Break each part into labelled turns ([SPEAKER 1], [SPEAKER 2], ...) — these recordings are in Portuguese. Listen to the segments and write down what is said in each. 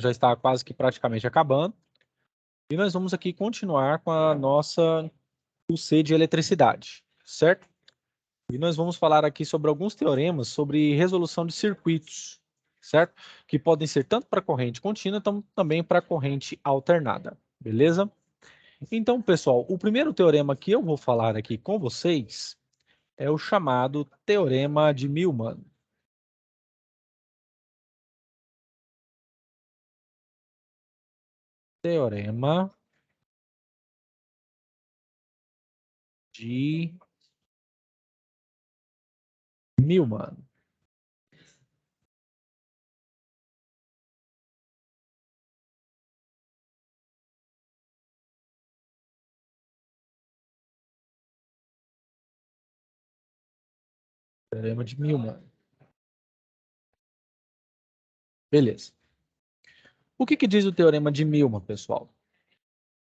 [SPEAKER 1] já está quase que praticamente acabando. E nós vamos aqui continuar com a nossa UC de eletricidade, certo? E nós vamos falar aqui sobre alguns teoremas sobre resolução de circuitos, certo? Que podem ser tanto para corrente contínua, também para corrente alternada, beleza? Então, pessoal, o primeiro teorema que eu vou falar aqui com vocês é o chamado Teorema de Millman. Teorema de Millman. Teorema de Millman. Beleza. O que diz o Teorema de Millman, pessoal?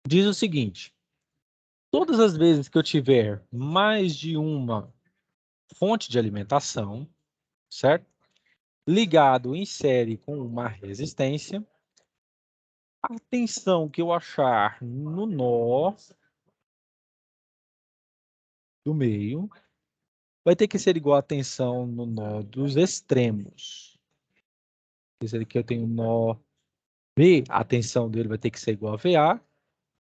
[SPEAKER 1] Diz o seguinte: todas as vezes que eu tiver mais de uma fonte de alimentação, certo? Ligado em série com uma resistência, a tensão que eu achar no nó do meio vai ter que ser igual à tensão no nó dos extremos. Quer dizer que eu tenho nó B, a tensão dele vai ter que ser igual a VA,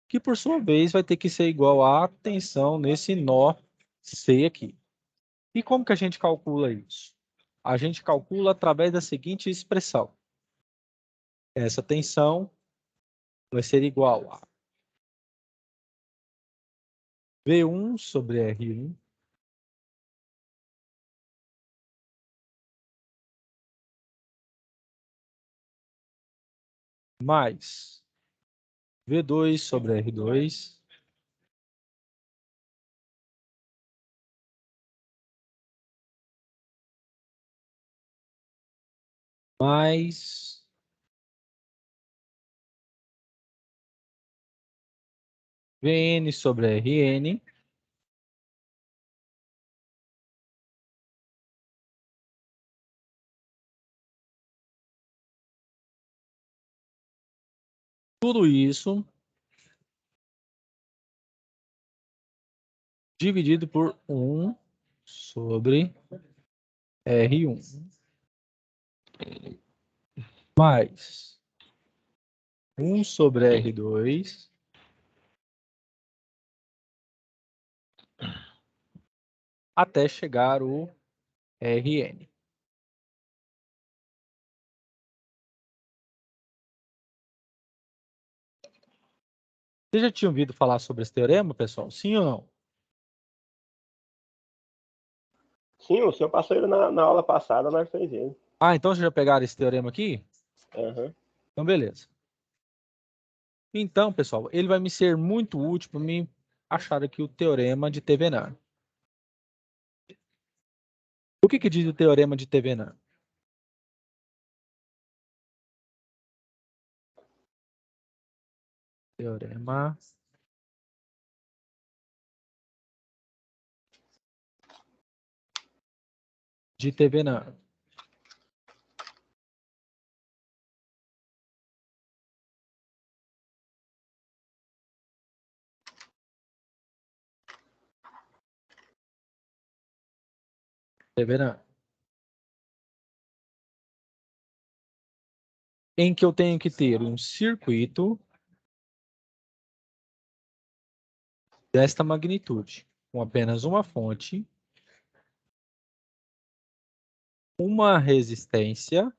[SPEAKER 1] que por sua vez vai ter que ser igual à tensão nesse nó C aqui. E como que a gente calcula isso? A gente calcula através da seguinte expressão. Essa tensão vai ser igual a V1 sobre R1 mais V2 sobre R2 mais Vn sobre Rn tudo isso dividido por 1 sobre R1 mais 1 sobre R2 até chegar o Rn. Você já tinha ouvido falar sobre esse teorema, pessoal? Sim ou não?
[SPEAKER 2] Sim, o senhor passou ele na aula passada, nós fez ele.
[SPEAKER 1] Ah, então vocês já pegaram esse teorema aqui?
[SPEAKER 2] Uhum.
[SPEAKER 1] Então, beleza. Então, pessoal, ele vai me ser muito útil para mim achar aqui o teorema de Thevenin. O que diz o teorema de Thevenin? Teorema de Thevenin. Thevenin. Em que eu tenho que ter um circuito desta magnitude, com apenas uma fonte, uma resistência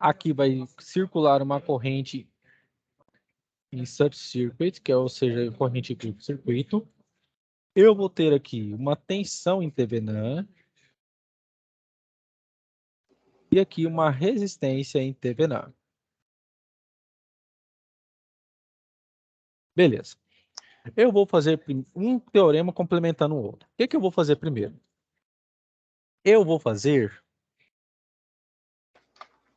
[SPEAKER 1] aqui vai circular uma corrente em such circuit, que é, ou seja, corrente de circuito. Eu vou ter aqui uma tensão em Thevenin e aqui uma resistência em Thevenin. Beleza. Eu vou fazer um teorema complementando o outro. O que eu vou fazer primeiro? Eu vou fazer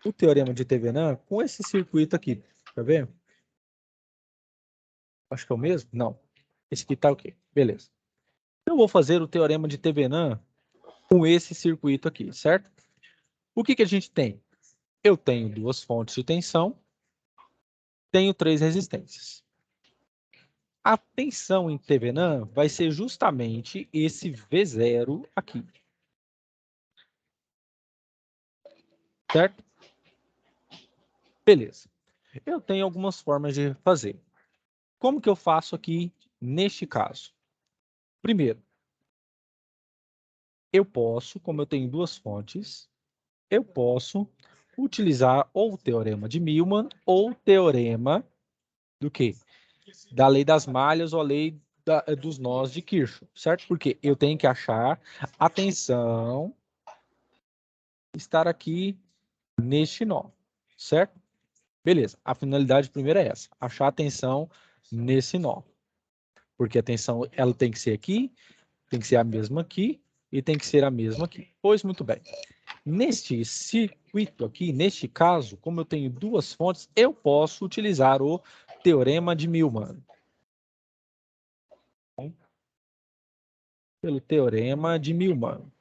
[SPEAKER 1] o teorema de Thevenin com esse circuito aqui. Tá vendo? Acho que é o mesmo? Não. Esse aqui tá o quê? Beleza. Eu vou fazer o teorema de Thevenin com esse circuito aqui, certo? O que que a gente tem? Eu tenho duas fontes de tensão, tenho 3 resistências. A tensão em Thevenin vai ser justamente esse V0 aqui. Certo? Beleza. Eu tenho algumas formas de fazer. Como que eu faço aqui neste caso? Primeiro, eu posso, como eu tenho duas fontes, eu posso utilizar ou o teorema de Millman ou o teorema do quê? Da lei das malhas ou a lei dos nós de Kirchhoff, certo? Porque eu tenho que achar a tensão estar aqui neste nó, certo? Beleza, a finalidade primeira é essa, achar a tensão nesse nó. Porque a tensão ela tem que ser aqui, tem que ser a mesma aqui e tem que ser a mesma aqui. Pois muito bem. Neste circuito aqui, neste caso, como eu tenho duas fontes, eu posso utilizar o teorema de Millman. Pelo teorema de Millman.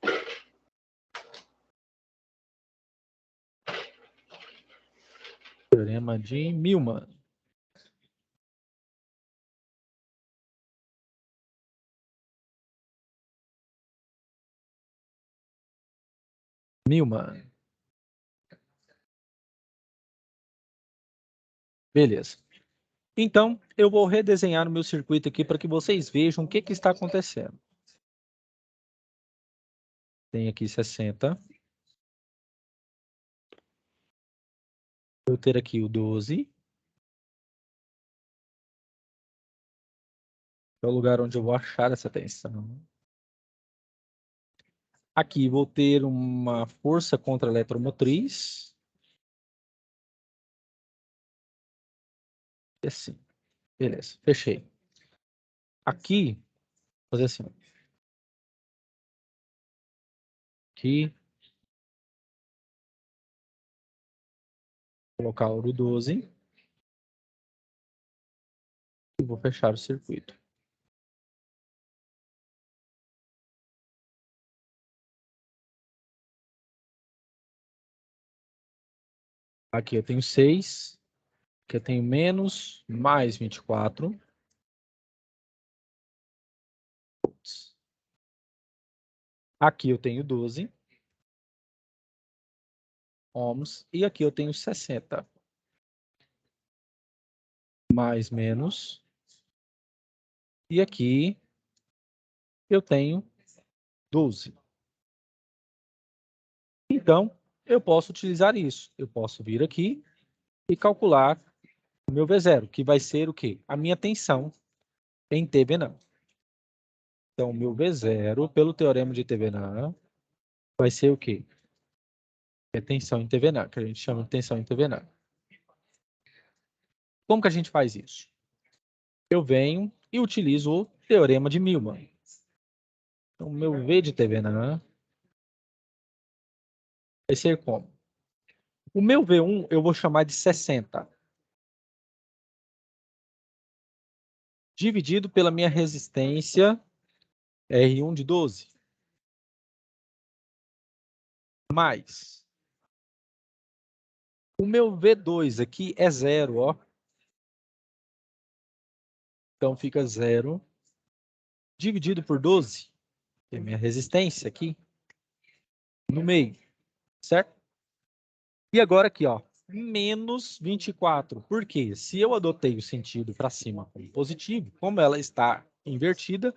[SPEAKER 1] Teorema de Millman. Millman. Beleza. Então, eu vou redesenhar o meu circuito aqui para que vocês vejam o que está acontecendo. Tem aqui 60. Vou ter aqui o 12. É o lugar onde eu vou achar essa tensão. Aqui vou ter uma força contra a eletromotriz. E assim. Beleza, fechei. Aqui, vou fazer assim. Aqui. Colocar o 12. E vou fechar o circuito. Aqui eu tenho 6. Aqui eu tenho menos, mais 24. Aqui eu tenho 12 ohms. E aqui eu tenho 60. Mais, menos. E aqui eu tenho 12. Então, eu posso utilizar isso. Eu posso vir aqui e calcular o meu V0, que vai ser o quê? A minha tensão em Thevenin. Então, o meu V0, pelo teorema de Thevenin, vai ser o quê? É tensão em Thevenin, que a gente chama de tensão em Thevenin. Como que a gente faz isso? Eu venho e utilizo o teorema de Millman. Então, o meu V de Thevenin vai ser como? O meu V1 eu vou chamar de 60. Dividido pela minha resistência R1 de 12. Mais. O meu V2 aqui é 0, ó. Então fica 0 dividido por 12. Tem minha resistência aqui no meio, certo? E agora aqui, ó, menos 24. Por quê? Se eu adotei o sentido para cima como positivo, como ela está invertida,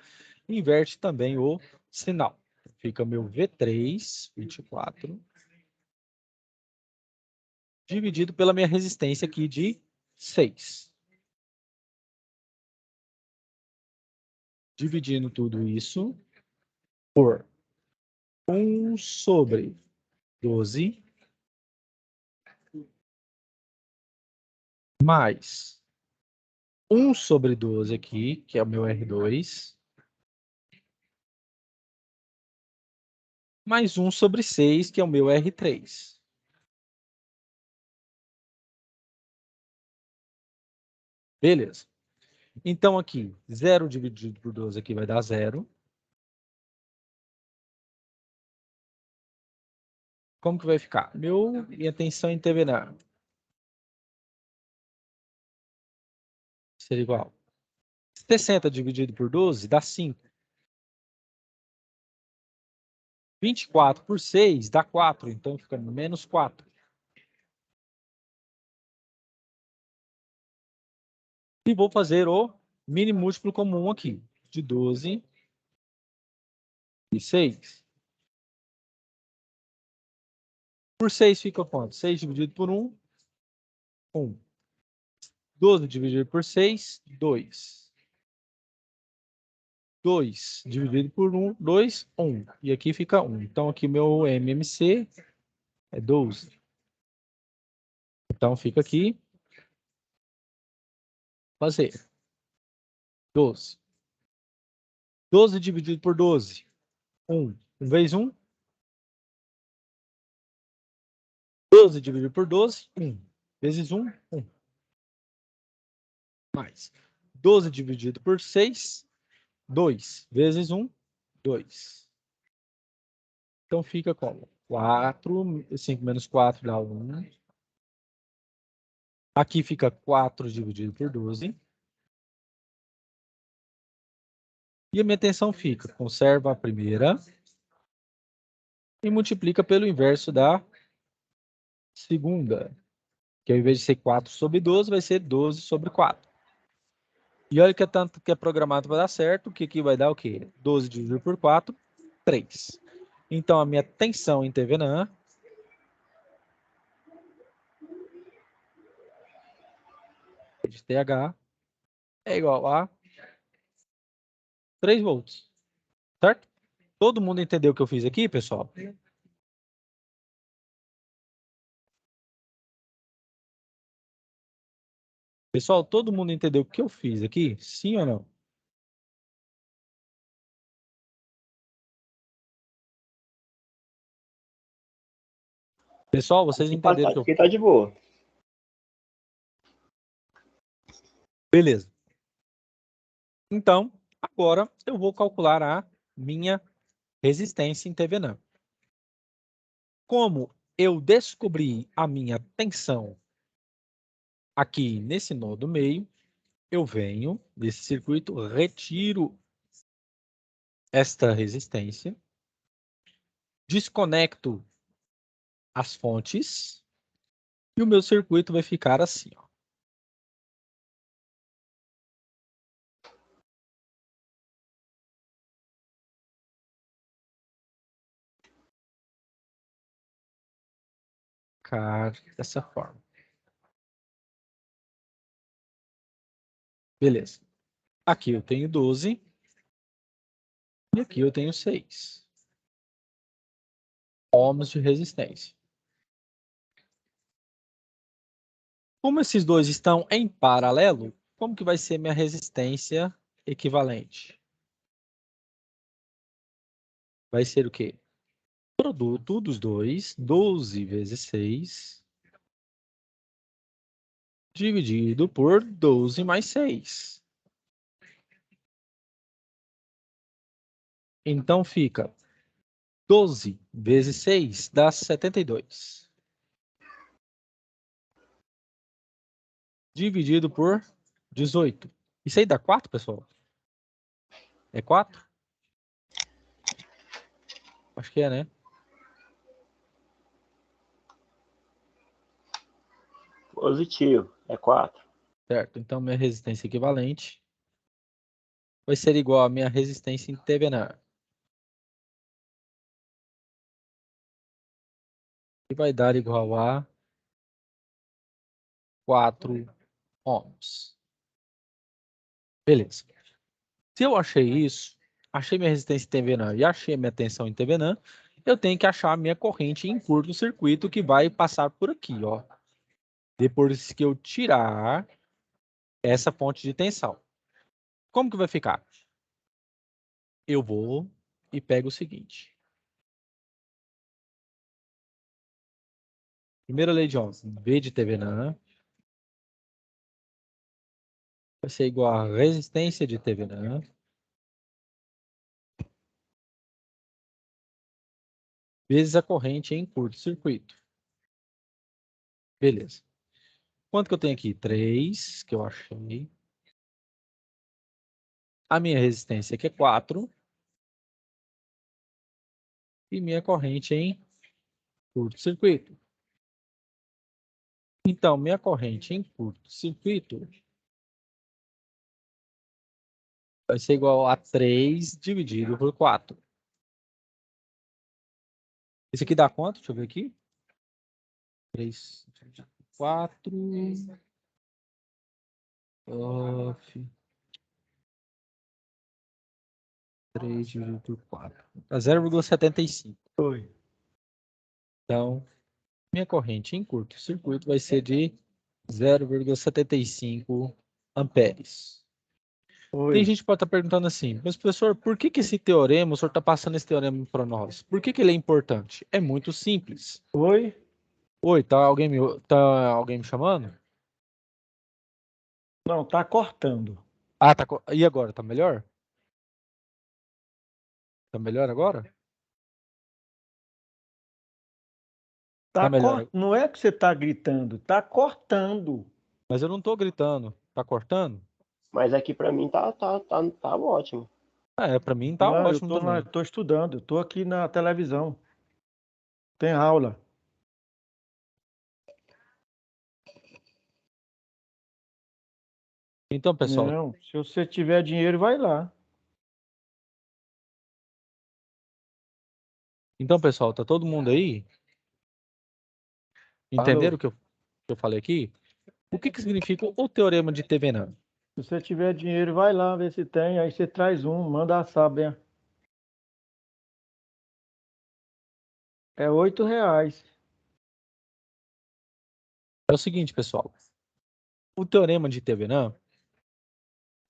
[SPEAKER 1] inverte também o sinal. Fica meu V3, 24, dividido pela minha resistência aqui de 6. Dividindo tudo isso por 1 sobre 12 mais 1 sobre 12 aqui, que é o meu R2, mais 1 sobre 6, que é o meu R3. Beleza. Então, aqui, 0 dividido por 12 aqui vai dar 0. Como que vai ficar? Minha tensão em TVNA seria igual. 60 dividido por 12 dá 5. 24 por 6 dá 4, então fica menos 4. E vou fazer o mini múltiplo comum aqui, de 12 e 6. Por 6 fica quanto? 6 dividido por 1, 1. 12 dividido por 6, 2. 2 dividido por 1, 2, 1. E aqui fica 1. Então, aqui meu MMC é 12. Então, fica aqui, fazer 12. 12 dividido por 12, 1. 1 vezes 1. 12 dividido por 12, 1. Vezes 1, 1. Mais 12 dividido por 6, 2. Vezes 1, 2. Então, fica como? 4, 5 menos 4 dá 1. Aqui fica 4 dividido por 12. E a minha tensão fica, conserva a primeira e multiplica pelo inverso da segunda. Que ao invés de ser 4 sobre 12, vai ser 12 sobre 4. E olha que é tanto que é programado para dar certo, que aqui vai dar o quê? 12 dividido por 4, 3. Então, a minha tensão em TVNAN de TH é igual a 3 volts. Certo? Todo mundo entendeu o que eu fiz aqui, pessoal? Pessoal, todo mundo entendeu o que eu fiz aqui? Sim ou não? Pessoal, vocês entenderam o que eu
[SPEAKER 2] Aqui tá de boa.
[SPEAKER 1] Beleza. Então, agora eu vou calcular a minha resistência em TVNAN. Como eu descobri a minha tensão aqui nesse nó do meio, eu venho desse circuito, retiro esta resistência, desconecto as fontes e o meu circuito vai ficar assim, ó. Ficar dessa forma. Beleza. Aqui eu tenho 12 e aqui eu tenho 6 ohms de resistência. Como esses dois estão em paralelo, como que vai ser minha resistência equivalente? Vai ser o quê? Produto dos dois, 12 vezes 6, dividido por 12 mais 6. Então, fica 12 vezes 6 dá 72. Dividido por 18. Isso aí dá 4, pessoal? É 4? Acho que é, né?
[SPEAKER 2] Positivo, é 4.
[SPEAKER 1] Certo. Então, minha resistência equivalente vai ser igual à minha resistência em TVNAR. E vai dar igual a 4 ohms. Beleza. Se eu achei isso, achei minha resistência em TVNAN e achei minha tensão em TVNAN, eu tenho que achar a minha corrente em curto-circuito que vai passar por aqui, ó. Depois que eu tirar essa fonte de tensão. Como que vai ficar? Eu vou e pego o seguinte. Primeira lei de Ohms, V de TVNAN vai ser igual a resistência de Thevenin vezes a corrente em curto-circuito. Beleza. Quanto que eu tenho aqui? 3, que eu achei. A minha resistência aqui é 4. E minha corrente em curto-circuito. Então, minha corrente em curto-circuito vai ser igual a 3 dividido por 4. Isso aqui dá quanto? Deixa eu ver aqui. 3 dividido por 4. Off. 3 dividido por 4. Dá 0,75.
[SPEAKER 3] Oi.
[SPEAKER 1] Então, minha corrente em curto-circuito vai ser de 0,75 amperes. Tem
[SPEAKER 3] Oi.
[SPEAKER 1] gente que pode estar perguntando assim, mas professor, por que esse teorema, o senhor está passando esse teorema para nós? Por que ele é importante? É muito simples.
[SPEAKER 3] Oi.
[SPEAKER 1] Oi, tá alguém me chamando?
[SPEAKER 3] Não, tá cortando.
[SPEAKER 1] Ah, e agora? Tá melhor? Tá melhor agora? Tá melhor.
[SPEAKER 3] Não é que você tá gritando, tá cortando.
[SPEAKER 1] Mas eu não tô gritando. Tá cortando?
[SPEAKER 2] Mas aqui pra mim tá ótimo.
[SPEAKER 1] Para mim tá
[SPEAKER 3] Não, eu
[SPEAKER 1] ótimo
[SPEAKER 3] tô
[SPEAKER 1] também.
[SPEAKER 3] tô estudando, eu tô aqui na televisão. Tem aula.
[SPEAKER 1] Então, pessoal,
[SPEAKER 3] Não, se você tiver dinheiro, vai lá.
[SPEAKER 1] tá todo mundo aí? Entenderam
[SPEAKER 3] Alô?
[SPEAKER 1] o que eu falei aqui? O que significa o teorema de Thevenin?
[SPEAKER 3] Se você tiver dinheiro, vai lá ver se tem. Aí você traz um, manda assar bem. É R$ 8.
[SPEAKER 1] É o seguinte, pessoal. O teorema de Thevenin,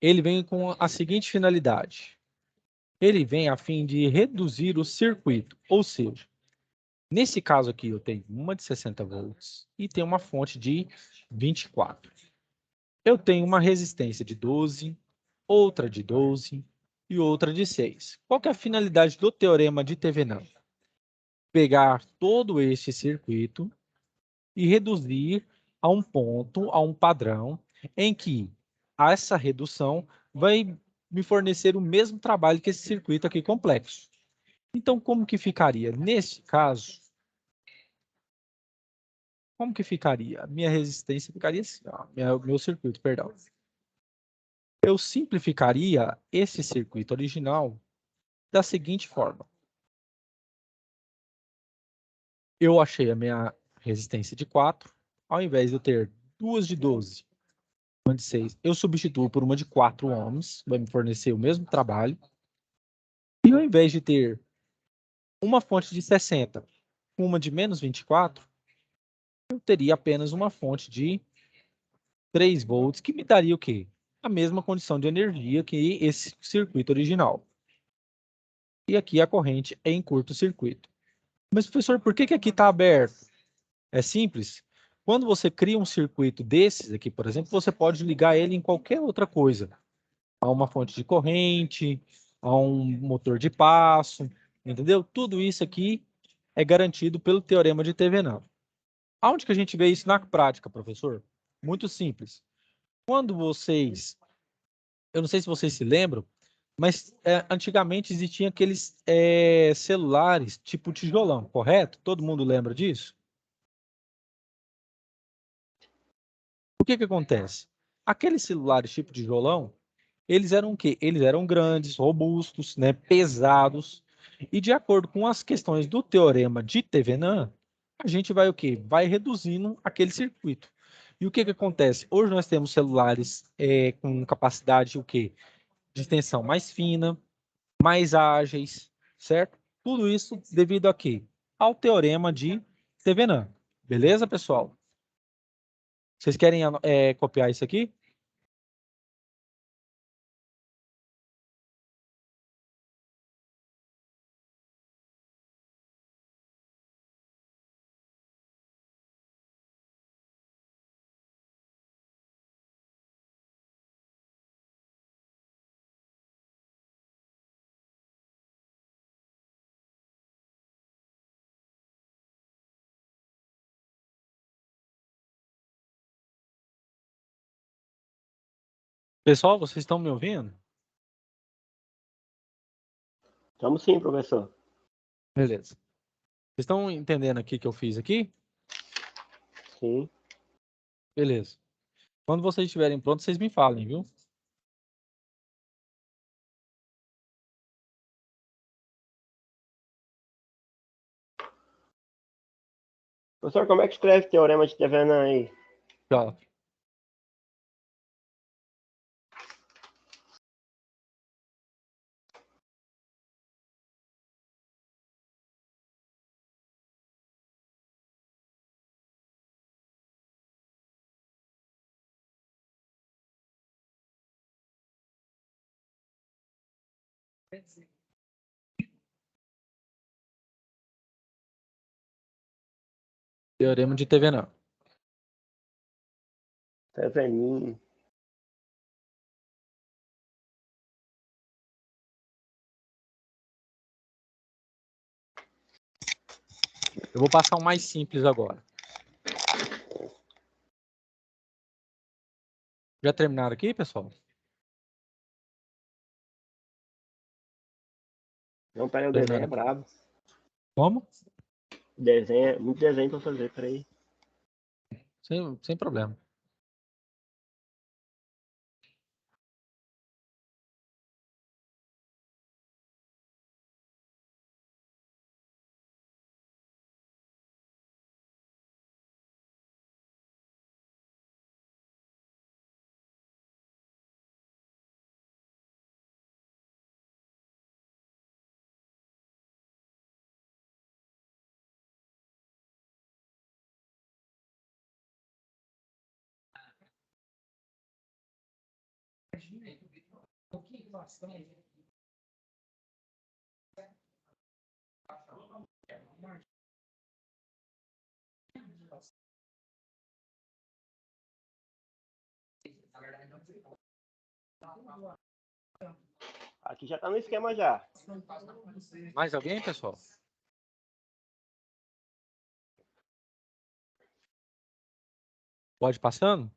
[SPEAKER 1] ele vem com a seguinte finalidade. Ele vem a fim de reduzir o circuito, ou seja, nesse caso aqui eu tenho uma de 60 volts e tenho uma fonte de 24. Eu tenho uma resistência de 12, outra de 12 e outra de 6. Qual que é a finalidade do teorema de Thevenin? Pegar todo este circuito e reduzir a um ponto, a um padrão, em que essa redução vai me fornecer o mesmo trabalho que esse circuito aqui complexo. Então, como que ficaria? Nesse caso, como que ficaria? A minha resistência ficaria assim, ó, meu circuito, perdão. Eu simplificaria esse circuito original da seguinte forma. Eu achei a minha resistência de 4, ao invés de eu ter duas de 12, uma de 6, eu substituo por uma de 4 ohms, vai me fornecer o mesmo trabalho. E ao invés de ter uma fonte de 60 com uma de menos 24, eu teria apenas uma fonte de 3 volts, que me daria o quê? A mesma condição de energia que esse circuito original. E aqui a corrente é em curto-circuito. Mas, professor, por que aqui está aberto? É simples. Quando você cria um circuito desses aqui, por exemplo, você pode ligar ele em qualquer outra coisa. A uma fonte de corrente, a um motor de passo, entendeu? Tudo isso aqui é garantido pelo teorema de Thevenin. Aonde que a gente vê isso na prática, professor? Muito simples. Quando vocês, eu não sei se vocês se lembram, mas antigamente existiam aqueles celulares tipo tijolão, correto? Todo mundo lembra disso? O que que acontece? Aqueles celulares tipo tijolão, eles eram o quê? Eles eram grandes, robustos, né, pesados. E de acordo com as questões do teorema de Thevenin, a gente vai o quê? Vai reduzindo aquele circuito. E o que que acontece? Hoje nós temos celulares com capacidade o quê? De extensão mais fina, mais ágeis, certo? Tudo isso devido a quê? Ao teorema de Thevenin. Beleza, pessoal? Vocês querem copiar isso aqui? Pessoal, vocês estão me ouvindo?
[SPEAKER 2] Estamos sim, professor.
[SPEAKER 1] Beleza. Vocês estão entendendo aqui que eu fiz aqui?
[SPEAKER 2] Sim.
[SPEAKER 1] Beleza. Quando vocês estiverem prontos, vocês me falem, viu?
[SPEAKER 2] Professor, como é que escreve teorema de Thevenin aí?
[SPEAKER 1] Ó, teorema de Thevenin.
[SPEAKER 2] Thevenin.
[SPEAKER 1] Eu vou passar o mais simples agora. Já terminaram aqui, pessoal?
[SPEAKER 2] Não, peraí, o desenho é brabo.
[SPEAKER 1] Como?
[SPEAKER 2] Desenho, muito desenho pra fazer, peraí.
[SPEAKER 1] Sem problema.
[SPEAKER 2] Aqui já tá no esquema já.
[SPEAKER 1] Mais alguém, pessoal? Pode ir passando?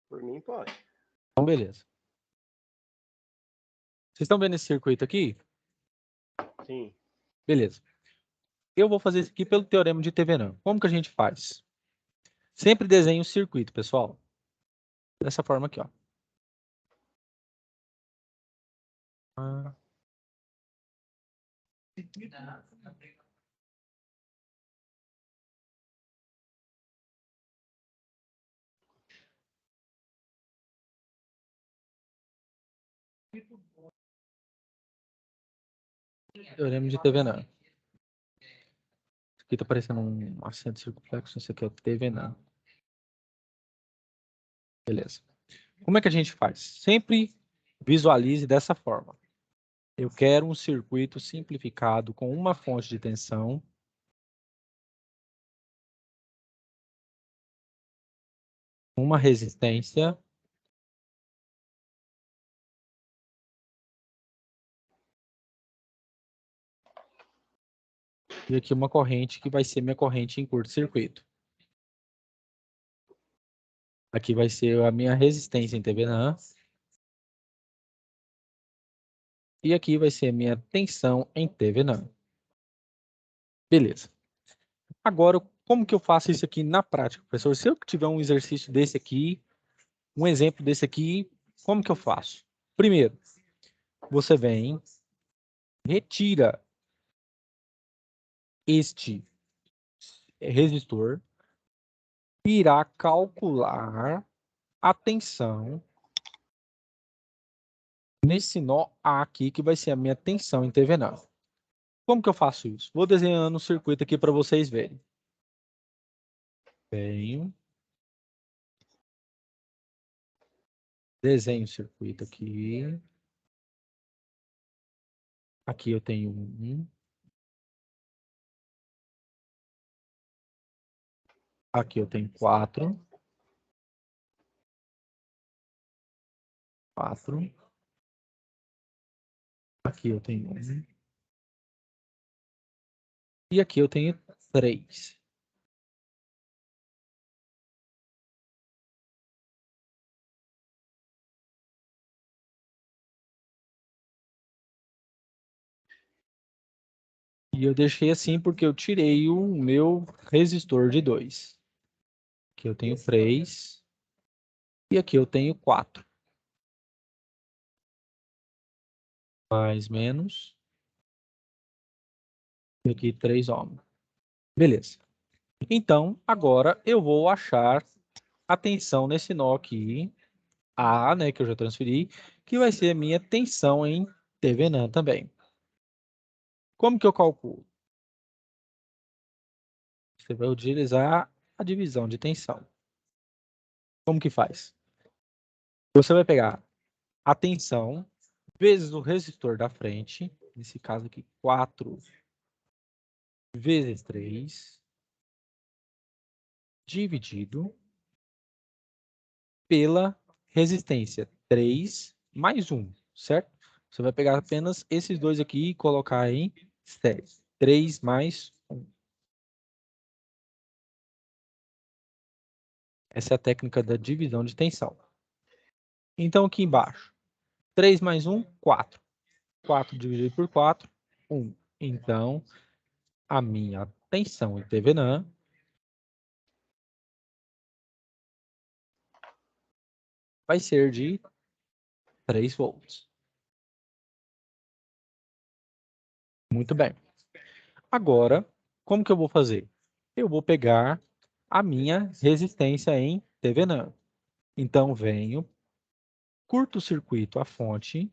[SPEAKER 2] Por mim, pode.
[SPEAKER 1] Então, beleza. Vocês estão vendo esse circuito aqui?
[SPEAKER 2] Sim.
[SPEAKER 1] Beleza. Eu vou fazer isso aqui pelo teorema de Thevenin. Como que a gente faz? Sempre desenhe o circuito, pessoal. Dessa forma aqui, ó. Teorema de Thevenin. Aqui tá parecendo um acento circunflexo. Isso aqui é o Thevenin. Beleza. Como é que a gente faz? Sempre visualize dessa forma. Eu quero um circuito simplificado com uma fonte de tensão, uma resistência e aqui uma corrente que vai ser minha corrente em curto-circuito. Aqui vai ser a minha resistência em Thevenin. E aqui vai ser a minha tensão em Thevenin. Beleza. Agora, como que eu faço isso aqui na prática, professor? Se eu tiver um exercício desse aqui, um exemplo desse aqui, como que eu faço? Primeiro, você vem, retira este resistor, irá calcular a tensão nesse nó A aqui, que vai ser a minha tensão em Thevenin. Como que eu faço isso? Vou desenhando um circuito aqui para vocês verem. Venho. Desenho o circuito aqui. Aqui eu tenho um. Aqui eu tenho 4. 4. Aqui eu tenho 1. E aqui eu tenho 3. E eu deixei assim porque eu tirei o meu resistor de 2. Aqui eu tenho 3. E aqui eu tenho 4. Mais, menos. E aqui 3 ohms. Beleza. Então, agora eu vou achar a tensão nesse nó aqui. A, né, que eu já transferi, que vai ser a minha tensão em TVNAN também. Como que eu calculo? Você vai utilizar a divisão de tensão. Como que faz? Você vai pegar a tensão vezes o resistor da frente, nesse caso aqui, 4 vezes 3, dividido pela resistência 3 mais 1, certo? Você vai pegar apenas esses dois aqui e colocar em série. 3 mais 1. Essa é a técnica da divisão de tensão. Então, aqui embaixo, 3 mais 1, 4. 4 dividido por 4, 1. Então, a minha tensão em TVNAN vai ser de 3 volts. Muito bem. Agora, como que eu vou fazer? Eu vou pegar a minha resistência em TVNAN. Então, venho, curto-circuito a fonte,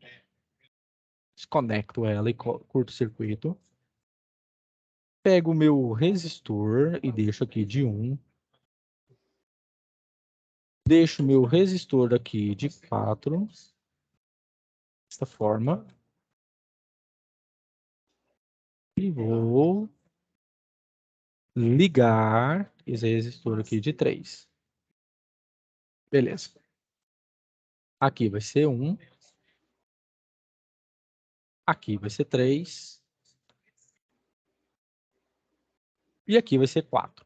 [SPEAKER 1] desconecto ela e curto-circuito. Pego o meu resistor e deixo aqui de 1. Deixo o meu resistor aqui de 4. Desta forma. E vou ligar esse resistor aqui de 3. Beleza. Aqui vai ser 1. Aqui vai ser 3. E aqui vai ser 4.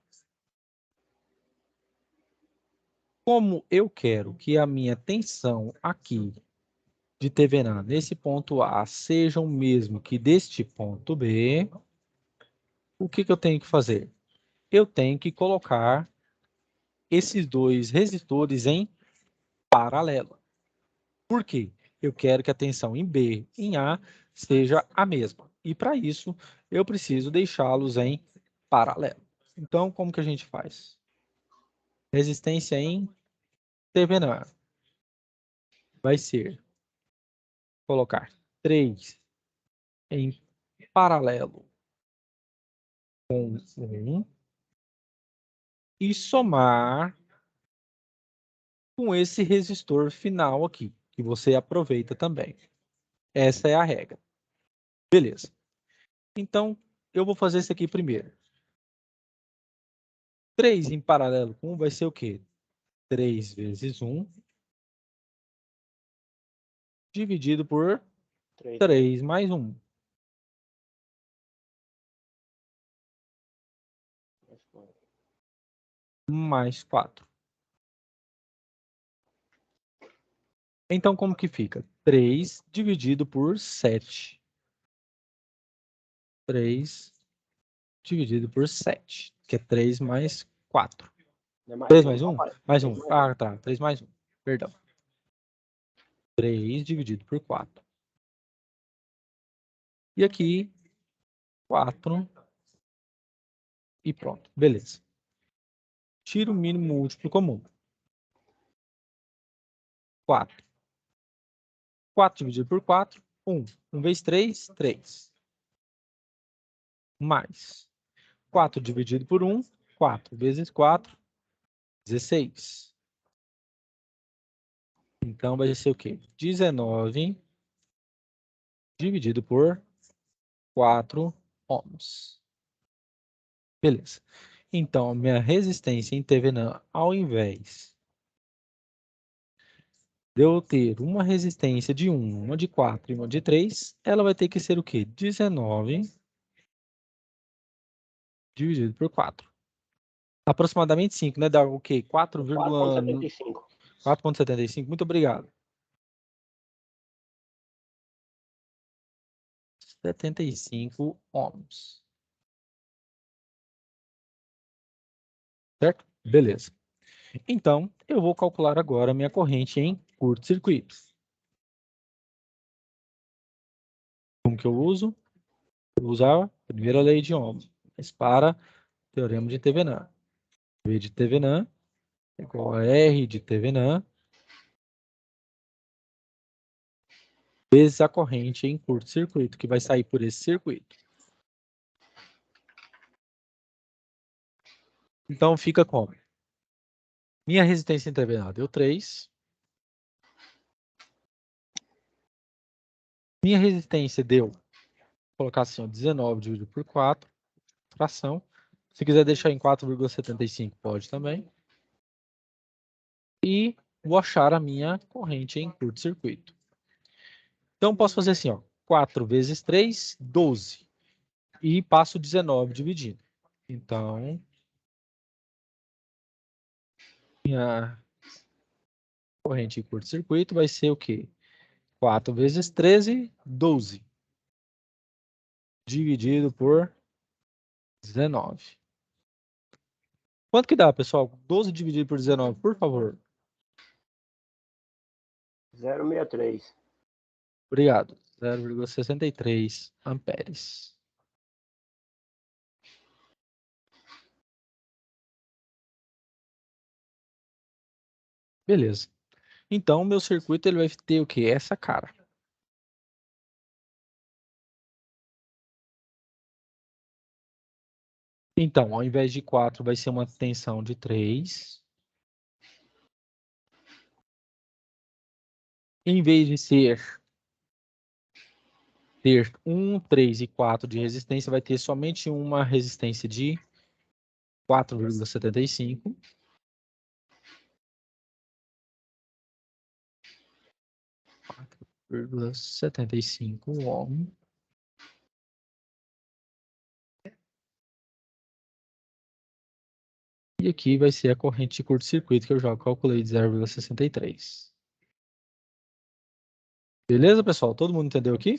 [SPEAKER 1] Como eu quero que a minha tensão aqui de TVNAN nesse ponto A seja o mesmo que deste ponto B, o que eu tenho que fazer? Eu tenho que colocar esses dois resistores em paralelo. Por quê? Eu quero que a tensão em B e em A seja a mesma. E para isso, eu preciso deixá-los em paralelo. Então, como que a gente faz? Resistência em TVNAN vai ser colocar 3 em paralelo com 1 e somar com esse resistor final aqui, que você aproveita também. Essa é a regra. Beleza. Então, eu vou fazer isso aqui primeiro. 3 em paralelo com 1 vai ser o quê? 3 vezes 1 dividido por 3 mais 1. Mais 4. Então, como que fica? 3 dividido por 7. 3 dividido por 7, que é 3 mais 4. 3 mais 1? Mais 1. Ah, tá. 3 mais 1. Perdão. 3 dividido por 4. E aqui, 4. E pronto. Beleza. Tira o mínimo múltiplo comum. 4. 4 dividido por 4, 1. 1 vezes 3, 3. Mais 4 dividido por 1, 4 vezes 4, 16. Então, vai ser o quê? 19 dividido por 4 ohms. Beleza. Então, minha resistência em TVNAN, ao invés de eu ter uma resistência de 1, uma de 4 e uma de 3, ela vai ter que ser o quê? 19 dividido por 4. Aproximadamente 5, né? Dá o quê?
[SPEAKER 2] 4,75.
[SPEAKER 1] 4,75. Muito obrigado. 75 ohms. certo? Beleza. Então, eu vou calcular agora a minha corrente em curto-circuito. Como que eu uso? Eu vou usar a primeira lei de Ohm, mas para o teorema de Thevenin. V de Thevenin é igual a R de Thevenin vezes a corrente em curto-circuito, que vai sair por esse circuito. Então, fica como? Minha resistência intervenal deu 3. Minha resistência deu, vou colocar assim, ó, 19 dividido por 4, fração. Se quiser deixar em 4,75, pode também. E vou achar a minha corrente em curto-circuito. Então, posso fazer assim, ó, 4 vezes 3, 12. E passo 19 dividindo. Então, minha corrente em curto-circuito vai ser o quê? 4 vezes 13, 12. Dividido por 19. Quanto que dá, pessoal? 12 dividido por 19, por favor.
[SPEAKER 2] 0,63.
[SPEAKER 1] Obrigado. 0,63 amperes. Beleza. Então, o meu circuito ele vai ter o quê? Essa cara. Então, ao invés de 4, vai ser uma tensão de 3. Em vez de ter 1, 3 e 4 de resistência, vai ter somente uma resistência de 4,75. 4,75 ohm. E aqui vai ser a corrente de curto-circuito que eu já calculei de 0,63. Beleza, pessoal? Todo mundo entendeu aqui?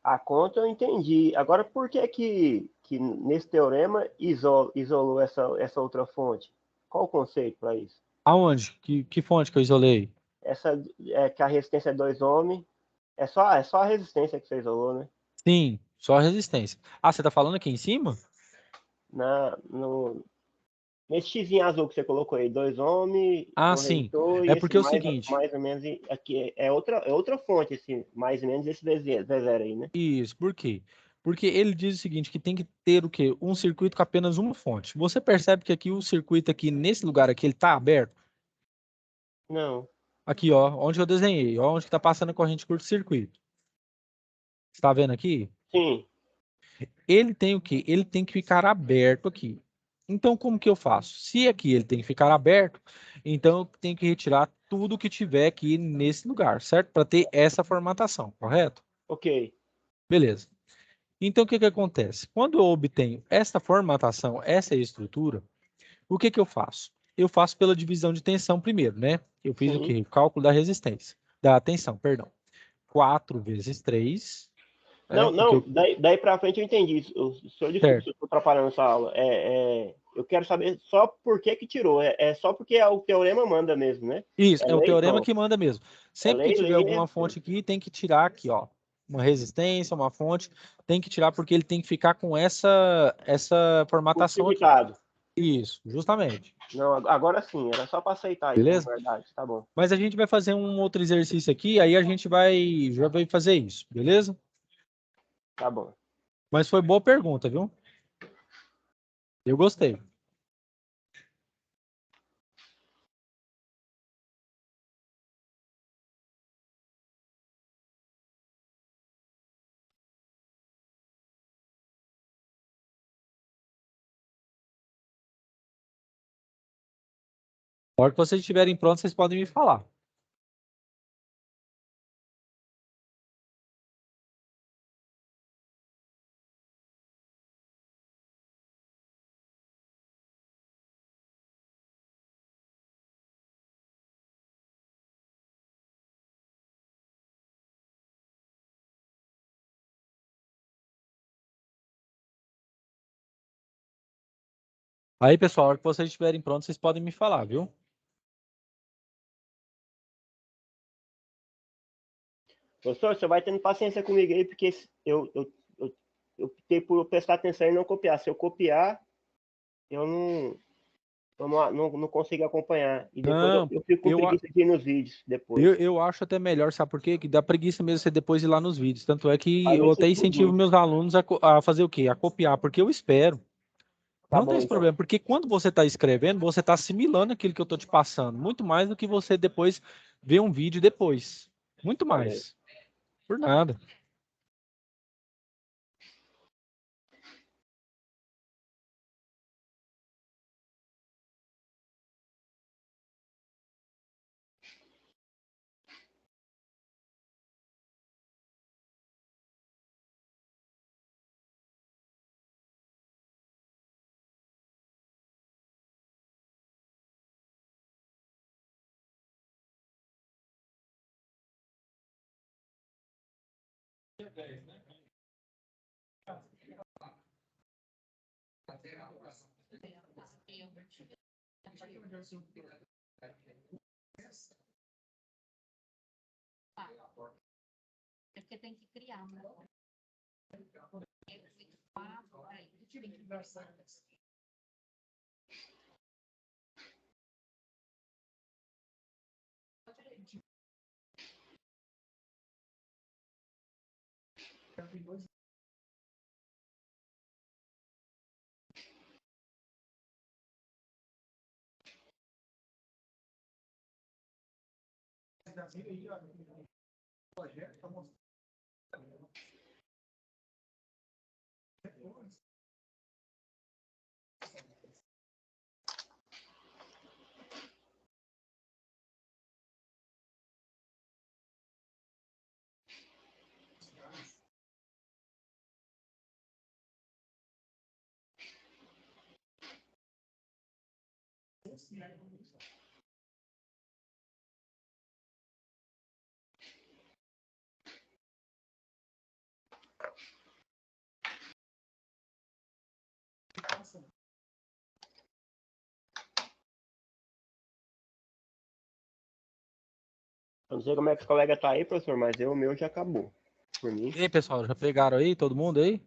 [SPEAKER 2] A conta eu entendi. Agora, por que que nesse teorema isolou essa outra fonte? Qual o conceito para isso?
[SPEAKER 1] Aonde? Que fonte que eu isolei?
[SPEAKER 2] Essa é que a resistência é 2 ohms. É só a resistência que você isolou, né?
[SPEAKER 1] Sim, só a resistência. Ah, você está falando aqui em cima?
[SPEAKER 2] Na, no, Nesse xizinho azul que você colocou aí, 2 ohms,
[SPEAKER 1] Ah, sim.
[SPEAKER 2] corretor, e
[SPEAKER 1] É
[SPEAKER 2] esse
[SPEAKER 1] porque é o seguinte.
[SPEAKER 2] mais ou menos aqui é outra fonte, esse, mais ou menos esse V0 aí, né?
[SPEAKER 1] Isso, por quê? Porque ele diz o seguinte, que tem que ter o quê? Um circuito com apenas uma fonte. Você percebe que aqui o circuito aqui, nesse lugar aqui, ele está aberto?
[SPEAKER 2] Não.
[SPEAKER 1] Aqui, ó, onde eu desenhei, ó, onde está passando a corrente de curto-circuito. Está vendo aqui?
[SPEAKER 2] Sim.
[SPEAKER 1] Ele tem o quê? Ele tem que ficar aberto aqui. Então, como que eu faço? Se aqui ele tem que ficar aberto, então eu tenho que retirar tudo que tiver aqui nesse lugar, certo? Para ter essa formatação, correto?
[SPEAKER 2] Ok.
[SPEAKER 1] Beleza. Então, o que que acontece? Quando eu obtenho essa formatação, essa estrutura, o que que eu faço? Eu faço pela divisão de tensão primeiro, né? Eu fiz o
[SPEAKER 2] Sim.
[SPEAKER 1] quê? O cálculo da resistência, da tensão, perdão. 4 vezes 3,
[SPEAKER 2] Não,
[SPEAKER 1] né? Porque
[SPEAKER 2] não,
[SPEAKER 1] eu...
[SPEAKER 2] daí para frente eu entendi. Senhor, desculpe se eu
[SPEAKER 1] Certo.
[SPEAKER 2] estou atrapalhando essa aula. Eu quero saber só por que que tirou. É só porque o teorema manda mesmo, né?
[SPEAKER 1] Isso,
[SPEAKER 2] É
[SPEAKER 1] é o
[SPEAKER 2] lei,
[SPEAKER 1] teorema
[SPEAKER 2] pronto.
[SPEAKER 1] que manda mesmo.
[SPEAKER 2] É
[SPEAKER 1] Sempre que
[SPEAKER 2] lei,
[SPEAKER 1] tiver
[SPEAKER 2] lei,
[SPEAKER 1] alguma fonte aqui, tem que tirar aqui, ó. Uma resistência, uma fonte, tem que tirar porque ele tem que ficar com essa formatação aqui.
[SPEAKER 2] curto-circuitado.
[SPEAKER 1] Isso, justamente.
[SPEAKER 2] Não, agora sim, era só para aceitar isso como
[SPEAKER 1] Beleza?
[SPEAKER 2] verdade. Tá bom,
[SPEAKER 1] Mas a gente vai fazer um outro exercício aqui, aí a gente já vai fazer isso, beleza?
[SPEAKER 2] tá bom.
[SPEAKER 1] Mas foi boa pergunta, viu? Eu gostei. Na hora que vocês estiverem prontos, vocês podem me falar. Aí, pessoal, a hora que vocês estiverem prontos, vocês podem me falar, viu?
[SPEAKER 2] Professor, você vai tendo paciência comigo aí, porque eu optei por prestar atenção e não copiar. Se eu copiar, eu não consigo acompanhar. E depois
[SPEAKER 1] Não,
[SPEAKER 2] eu fico com
[SPEAKER 1] eu,
[SPEAKER 2] preguiça de ir nos vídeos depois.
[SPEAKER 1] eu acho até melhor, sabe por quê? Que dá preguiça mesmo você depois ir lá nos vídeos. Tanto é que
[SPEAKER 2] Faz
[SPEAKER 1] eu
[SPEAKER 2] isso
[SPEAKER 1] até
[SPEAKER 2] tudo
[SPEAKER 1] incentivo
[SPEAKER 2] junto.
[SPEAKER 1] meus alunos a fazer o quê? A copiar, porque eu espero.
[SPEAKER 2] Tá
[SPEAKER 1] Não tem
[SPEAKER 2] bom,
[SPEAKER 1] esse
[SPEAKER 2] então.
[SPEAKER 1] problema, porque quando você está escrevendo, você está assimilando aquilo que eu estou te passando, muito mais do que você depois ver um vídeo depois. Muito
[SPEAKER 2] Valeu.
[SPEAKER 1] mais. Por nada.
[SPEAKER 4] Porque tem que criar, né?
[SPEAKER 2] Eu não sei como é que os colegas tá aí, professor, mas o meu já acabou. Por mim.
[SPEAKER 1] E aí, pessoal, já pegaram aí, todo mundo aí?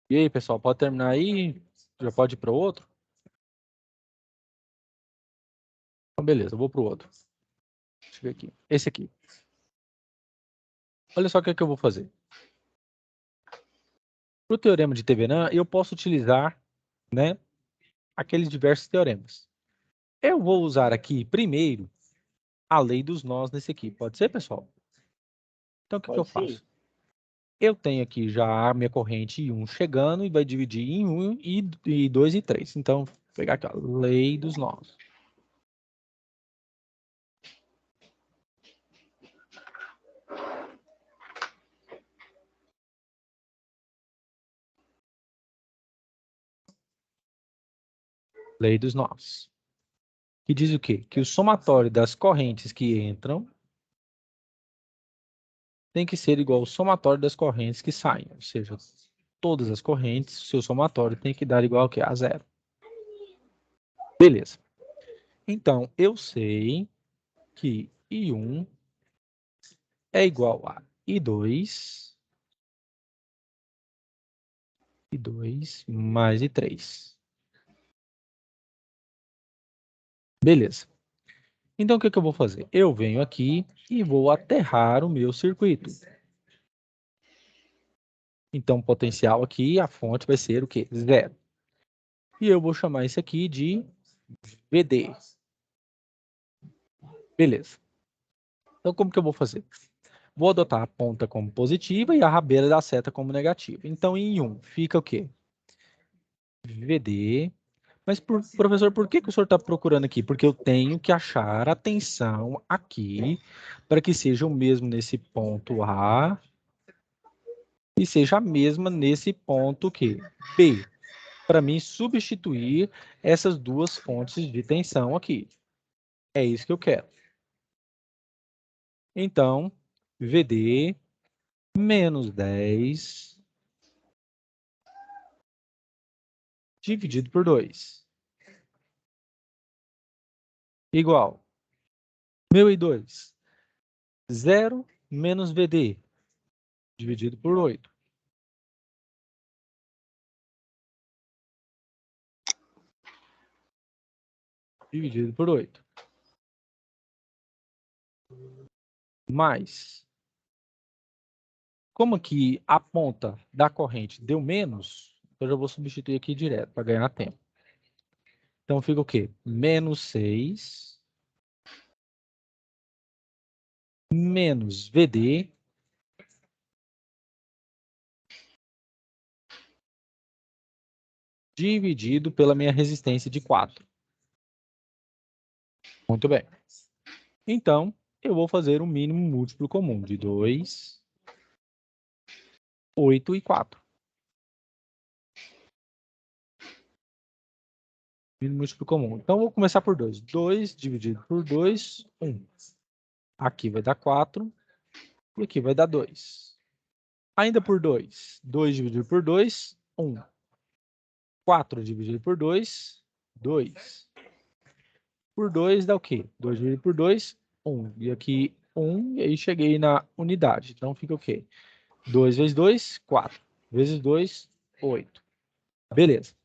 [SPEAKER 1] E aí, pessoal, pode terminar aí? Já pode ir para o outro? Então, beleza, eu vou para o outro. Deixa eu ver aqui. Esse aqui. Olha só o que é que eu vou fazer. Para o teorema de Thevenin, eu posso utilizar, né, aqueles diversos teoremas. Eu vou usar aqui, primeiro, a lei dos nós nesse aqui. Pode ser, pessoal? Então, o que eu
[SPEAKER 2] Pode sim.
[SPEAKER 1] faço? Eu tenho aqui já a minha corrente 1 chegando e vai dividir em 1 e 2 e 3. Então, vou pegar aqui, ó, lei dos nós. Lei dos nós. Que diz o quê? Que o somatório das correntes que entram tem que ser igual ao somatório das correntes que saem. Ou seja, todas as correntes, seu somatório tem que dar igual ao quê? A zero. Beleza. Então, eu sei que I1 é igual a I2 mais I3. Beleza. Então, o que eu vou fazer? Eu venho aqui e vou aterrar o meu circuito. Então, o potencial aqui, a fonte vai ser o quê? Zero. E eu vou chamar isso aqui de VD. Beleza. Então, como que eu vou fazer? Vou adotar a ponta como positiva e a rabeira da seta como negativa. Então, em 1 fica o quê? VD. Mas, professor, por que o senhor está procurando aqui? Porque eu tenho que achar a tensão aqui para que seja o mesmo nesse ponto A e seja a mesma nesse ponto que B. para mim substituir essas duas fontes de tensão aqui. É isso que eu quero. Então, VD menos 10 dividido por 2 igual 1.002. 0 menos VD dividido por 8. Dividido por 8. Mais. Como aqui a ponta da corrente deu menos, eu já vou substituir aqui direto para ganhar tempo. Então fica o quê? Menos 6 menos VD dividido pela minha resistência de 4. Muito bem. Então, eu vou fazer um mínimo múltiplo comum de 2, 8 e 4. Mínimo múltiplo comum. Então, eu vou começar por 2. 2 dividido por 2, 1. Aqui vai dar 4 e aqui vai dar 2. Ainda por 2. 2 dividido por 2, 1. 4 dividido por 2, 2. Por 2 dá o quê? 2 dividido por 2, 1. E aqui 1, e aí cheguei na unidade. Então fica o quê? 2 vezes 2, 4. Vezes 2, 8. Beleza.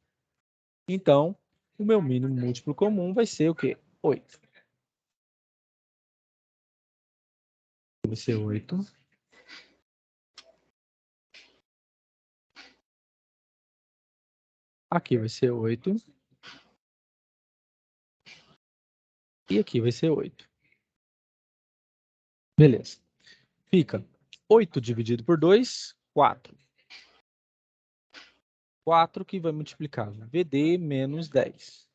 [SPEAKER 1] Então, o meu mínimo múltiplo comum vai ser o quê? 8. Vai ser 8. Aqui vai ser 8. E aqui vai ser 8. Beleza. Fica 8 dividido por 2, 4. 4 que vai multiplicar VD menos 10.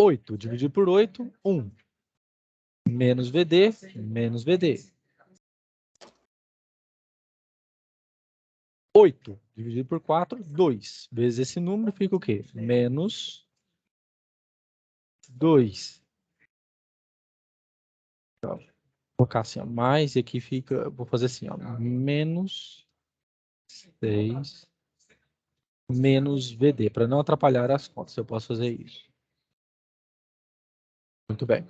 [SPEAKER 1] Oito dividido por 8, 1. Menos VD, menos VD. 8 dividido por 4, 2. Vezes esse número fica o quê? Menos 2. Então, vou colocar assim, ó, mais, e aqui fica, vou fazer assim, ó, menos 6, menos VD, para não atrapalhar as contas, eu posso fazer isso. Muito bem.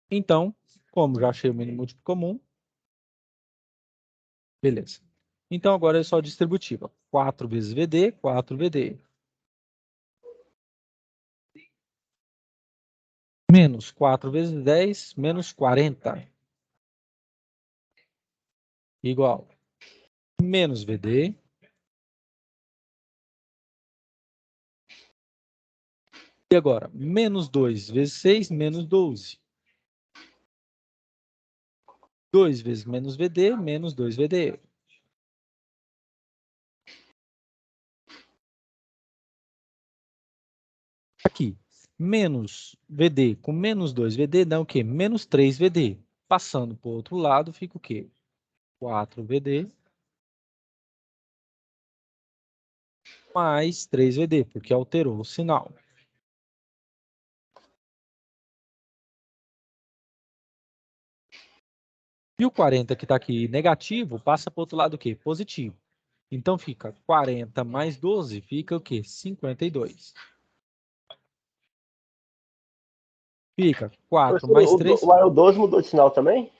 [SPEAKER 1] Então, como já achei o mínimo múltiplo comum, beleza. Então, agora é só distributiva. 4 vezes VD, 4 VD. Menos 4 vezes 10, menos 40. Igual. Menos VD. E agora, menos 2 vezes 6, menos 12. 2 vezes menos VD, menos 2 VD. Aqui, menos VD com menos 2 VD dá o quê? Menos 3 VD. Passando para o outro lado, fica o quê? 4 VD mais 3 VD, porque alterou o sinal. E o 40 que está aqui negativo, passa para o outro lado o quê? Positivo. Então fica 40 mais 12, fica o quê? 52. Fica 4 mais 3.
[SPEAKER 2] O Arrow 12 mudou de sinal também?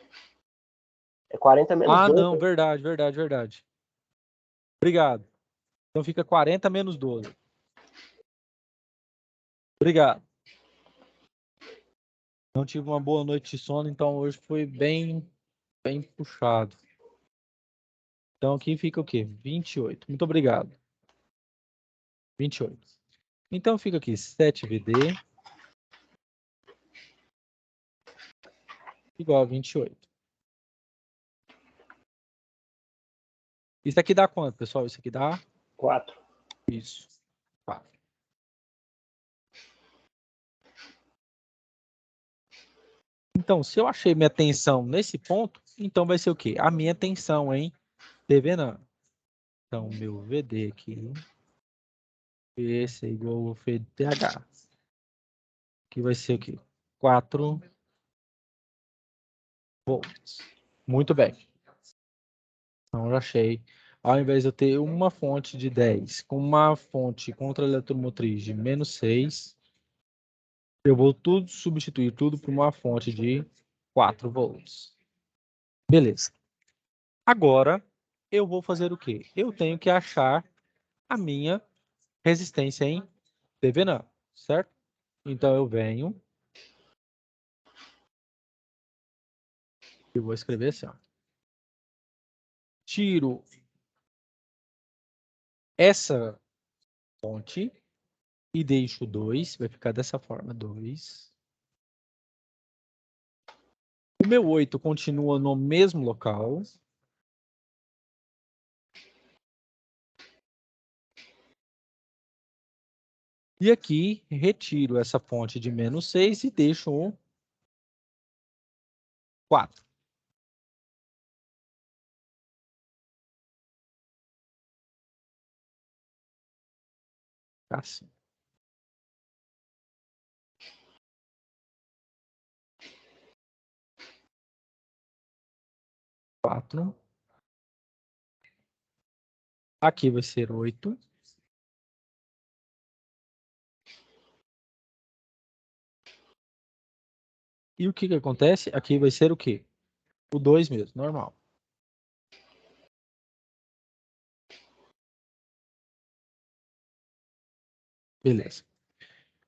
[SPEAKER 2] É 40 menos 12.
[SPEAKER 1] Não, verdade, verdade, verdade. Obrigado. Então fica 40 menos 12. Obrigado. Não tive uma boa noite de sono, então hoje foi bem puxado. Então aqui fica o quê? 28. Muito obrigado. 28. Então fica aqui 7VD igual a 28. Isso aqui dá quanto, pessoal? Isso aqui dá
[SPEAKER 2] 4.
[SPEAKER 1] isso. 4. Então, se eu achei minha tensão nesse ponto, então vai ser o quê? A minha tensão em TVNAN. Então, meu VD aqui, esse é igual ao VTH. Que vai ser o quê? 4 volts. Muito bem. Então, já achei. Ao invés de eu ter uma fonte de 10 com uma fonte contra eletromotriz de menos 6, eu vou substituir tudo por uma fonte de 4 volts. Beleza. Agora, eu vou fazer o quê? Eu tenho que achar a minha resistência em TVNAN, certo? Então, eu venho e vou escrever assim, ó. Tiro essa fonte e deixo 2, vai ficar dessa forma, 2. O meu 8 continua no mesmo local. E aqui, retiro essa fonte de menos 6 e deixo um 4. Assim. 4. Aqui vai ser 8. E o que que acontece? Aqui vai ser o quê? O 2 mesmo, normal. Beleza.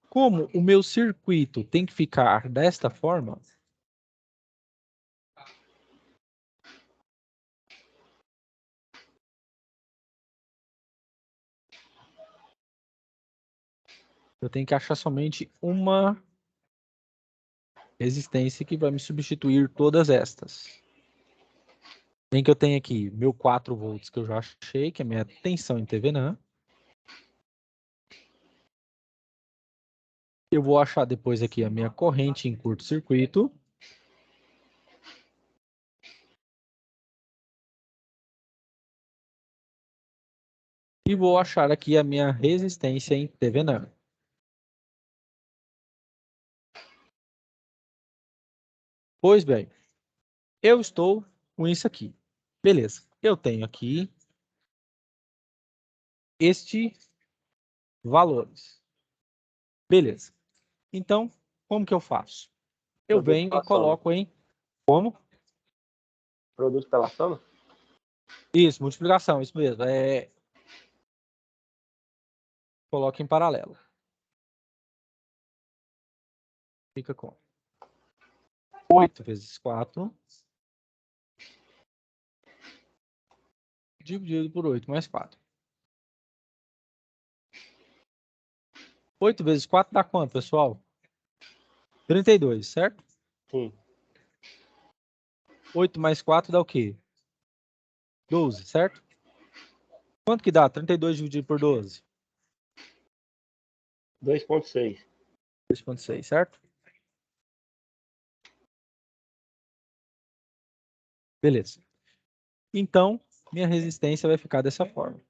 [SPEAKER 1] Como o meu circuito tem que ficar desta forma, eu tenho que achar somente uma resistência que vai me substituir todas estas. Bem que eu tenho aqui meu 4 volts que eu já achei, que é a minha tensão em TVNAN. Eu vou achar depois aqui a minha corrente em curto-circuito. E vou achar aqui a minha resistência em TVNAN. Pois bem, eu estou com isso aqui. Beleza, eu tenho aqui estes valores. Beleza. Então, como que eu faço? Eu
[SPEAKER 2] Produto
[SPEAKER 1] venho
[SPEAKER 2] pela
[SPEAKER 1] e coloco em... Como?
[SPEAKER 2] Produto pela soma?
[SPEAKER 1] Isso, multiplicação, isso mesmo. Coloco em paralelo. Fica com 8 vezes 4 dividido por 8 mais 4. 8 vezes 4 dá quanto, pessoal? 32, certo?
[SPEAKER 2] Sim.
[SPEAKER 1] 8 mais 4 dá o quê? 12, certo? Quanto que dá? 32 dividido por 12?
[SPEAKER 2] 2,6.
[SPEAKER 1] 2,6, certo? Beleza. Então, minha resistência vai ficar dessa forma.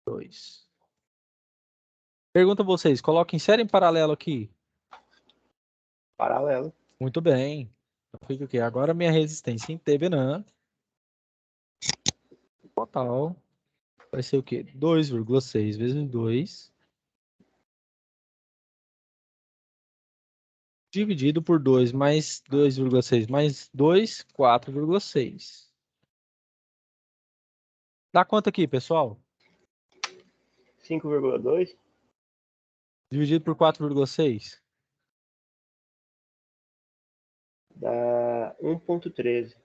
[SPEAKER 1] Dois. Pergunta a vocês, coloquem série em paralelo aqui.
[SPEAKER 2] Paralelo.
[SPEAKER 1] Muito bem. Então fica aqui. Agora minha resistência em TVNAN total vai ser o quê? 2,6 vezes 2 dividido por 2 mais 2,6 mais 2, 4,6. Dá quanto aqui, pessoal?
[SPEAKER 2] 5,2.
[SPEAKER 1] Dividido por 4,6.
[SPEAKER 2] Dá 1,13.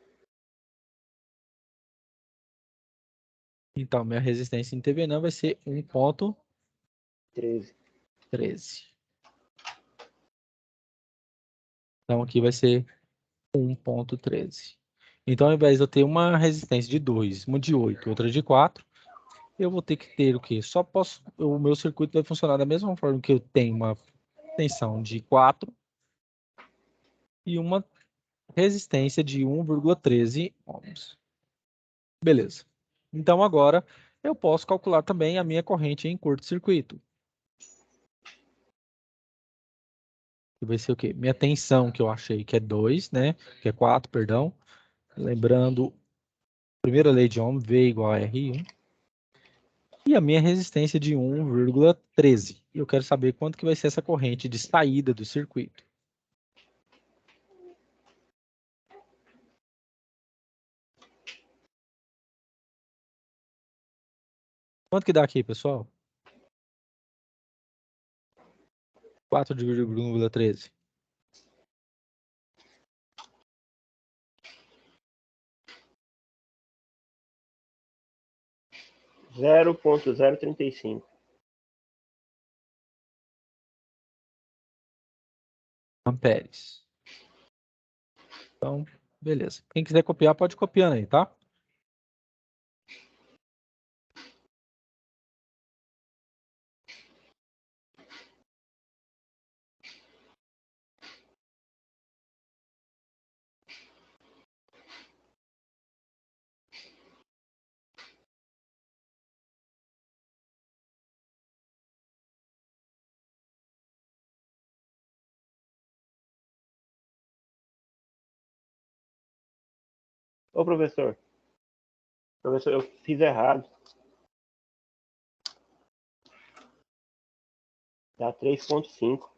[SPEAKER 1] Então, minha resistência em TVNAN vai ser 1,13.
[SPEAKER 2] 13.
[SPEAKER 1] Então, aqui vai ser 1,13. Então, ao invés de eu ter uma resistência de 2, uma de 8, outra de 4, eu vou ter que ter o quê? O meu circuito vai funcionar da mesma forma que eu tenho uma tensão de 4 e uma resistência de 1,13 ohms. Beleza. Então, agora eu posso calcular também a minha corrente em curto-circuito. Que vai ser o quê? Minha tensão, que eu achei que é 2, né? Que é 4, perdão. Lembrando, primeira lei de Ohm, V igual a R1. E a minha resistência de 1,13. E eu quero saber quanto que vai ser essa corrente de saída do circuito. Quanto que dá aqui, pessoal? 4 dividido por 1,13.
[SPEAKER 2] 0,035.
[SPEAKER 1] Amperes. Então, beleza. Quem quiser copiar, pode copiar aí, tá?
[SPEAKER 2] Ô, professor. Professor, eu fiz errado. Dá 3,5.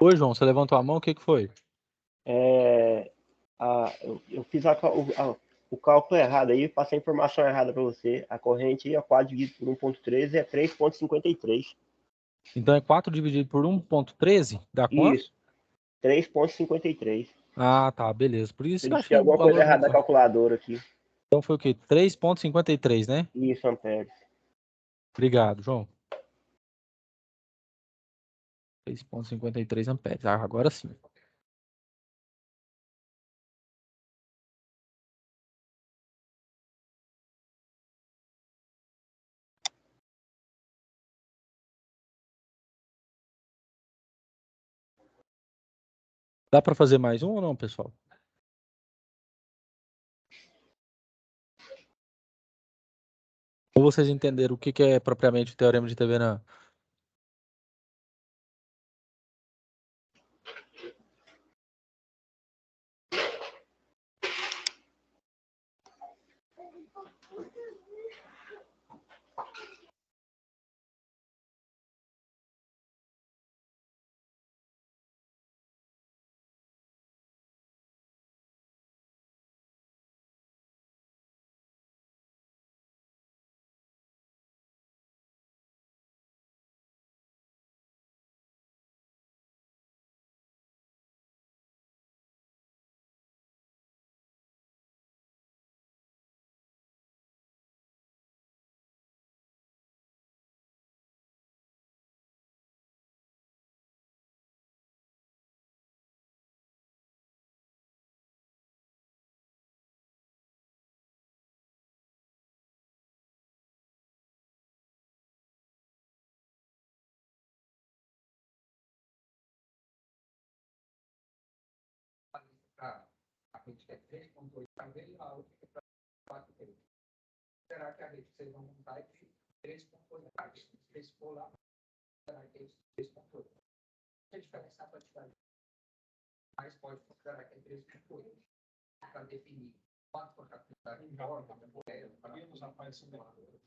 [SPEAKER 1] Oi, João, você levantou a mão, o que que foi?
[SPEAKER 2] Eu fiz o cálculo errado aí, passei a informação errada para você. A corrente é 4 dividido por 1,13 é 3,53.
[SPEAKER 1] Então é 4 dividido por 1,13, dá quanto?
[SPEAKER 2] Isso, 3,53.
[SPEAKER 1] Ah, tá, beleza. Por isso que eu
[SPEAKER 2] Eles têm
[SPEAKER 1] achei o
[SPEAKER 2] alguma coisa
[SPEAKER 1] valor
[SPEAKER 2] errada
[SPEAKER 1] muito
[SPEAKER 2] na
[SPEAKER 1] alto.
[SPEAKER 2] calculadora aqui.
[SPEAKER 1] Então foi o quê? 3,53, né?
[SPEAKER 2] Isso, amperes.
[SPEAKER 1] Obrigado, João. 3,53 amperes. Ah, agora sim. Dá para fazer mais um ou não, pessoal? Ou vocês entenderam o que é propriamente o teorema de Thevenin?
[SPEAKER 5] Será que a rede vocês vão montar é de 3.8? Se for lá, será que é de 3.8? Se a diferença a quantidade, mas pode considerar que é 3.8 para definir quanto a quantidade de órgão, para nos aparecer no lado.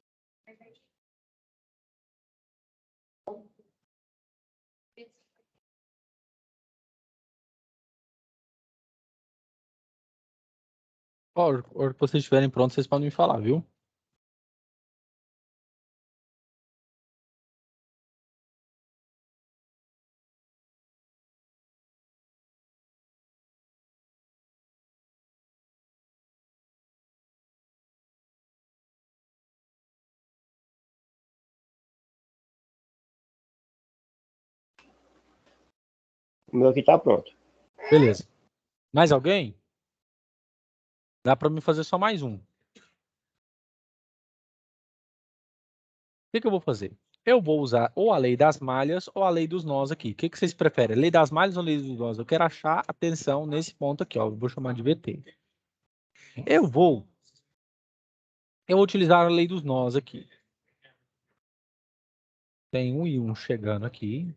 [SPEAKER 1] Ó, a hora que vocês estiverem prontos, vocês podem me falar, viu?
[SPEAKER 2] O meu aqui tá pronto.
[SPEAKER 1] Beleza. Mais alguém? Dá para me fazer só mais um. O que eu vou fazer? Eu vou usar ou a lei das malhas ou a lei dos nós aqui. O que vocês preferem? Lei das malhas ou lei dos nós? Eu quero achar atenção nesse ponto aqui, ó. Eu vou chamar de VT. Eu vou utilizar a lei dos nós aqui. Tem um e um chegando aqui.